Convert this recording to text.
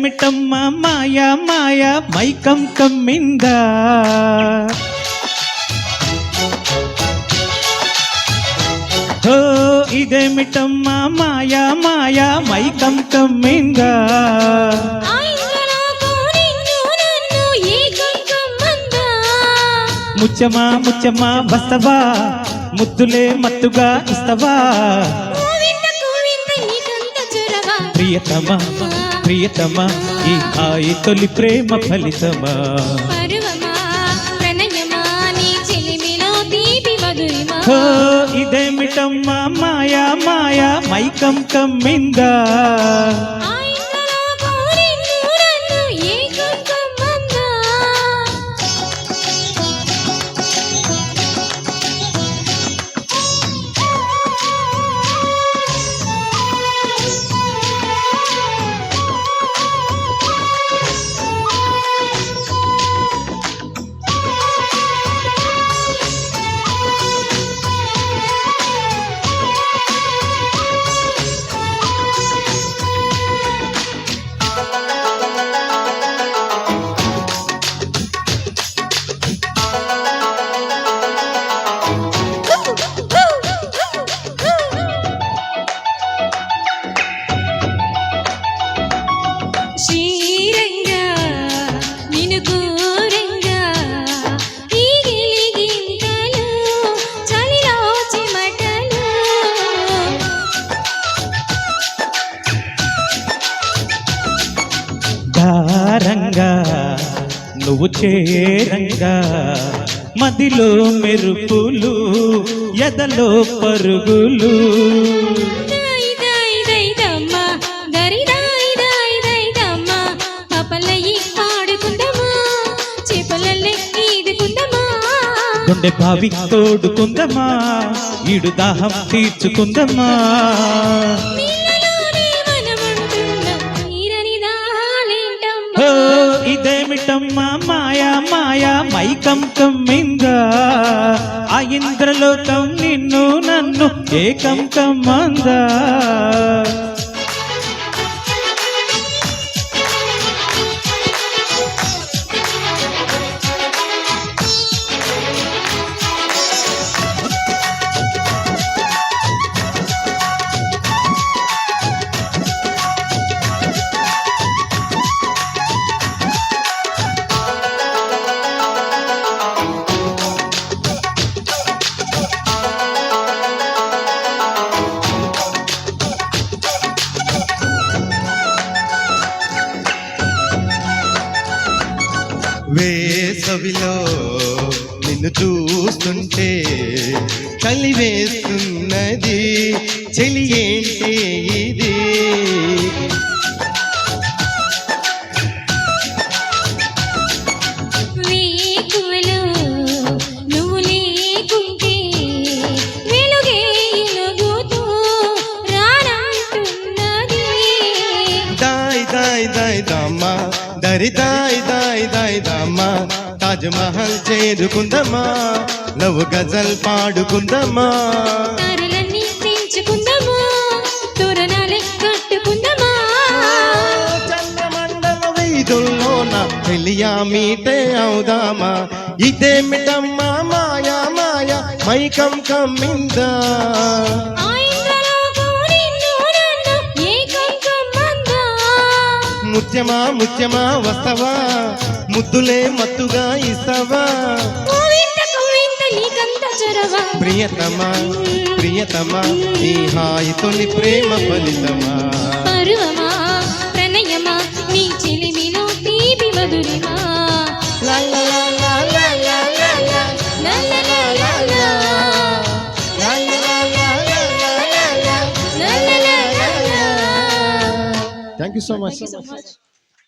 ఇదేమిటమ్మా మాయా మాయా మైకం కమ్మిందా ఓ ఇదేమిటమ్మా మాయా మాయా మైకం కమ్మిందా ముచ్చమా ముచ్చమా వస్తవా ముద్దులే మత్తుగా ఇస్తవా ప్రియతమా ప్రియతమా ఈ హాయి తొలి ప్రేమ ఫలితమా ఇదేమిటమ్మా మాయా మాయా మైకం కమ్మిందా రంగా నువ్వు చేరంగా మదిలో మెరుపులు ఎదలో పరుగులు గుండె బావి తోడుకుందమా ఈడు దాహం తీర్చుకుందమా ఇదేమిటమ్మా మాయా మాయా మైకం కమ్మిందా ఆ ఇంద్రలోకం నిన్ను నన్ను ఏకం కమ్మందా వేసవిలో నిన్ను చూస్తుంటే కలివేస్తున్నది చెలి ఏంటే ఇది దాయ్ దాయ్ దాయ్ దమ్మా దరి దాయ్ దాయ్ దాయ్ దమ్మా తాజ్ మహల్ చేరుకుందమ్మా లవ్ గజల్ పాడుకుందమ్మా చంద్రమండల వీధుల్లోన తెలియా మీటే అవుదామా ఇదేమిటమ్మా మాయా మాయా మైకం కమ్మిందా ముత్యమా ముత్యమా వస్తవా ముద్దులే మత్తుగా ఇస్తవా ప్రియతమా ప్రియతమా ఈ హాయి తొలి ప్రేమ ఫలితమా ప్రణయమా నీ చెలిమిలో తీపి Madhurima Thank you so much.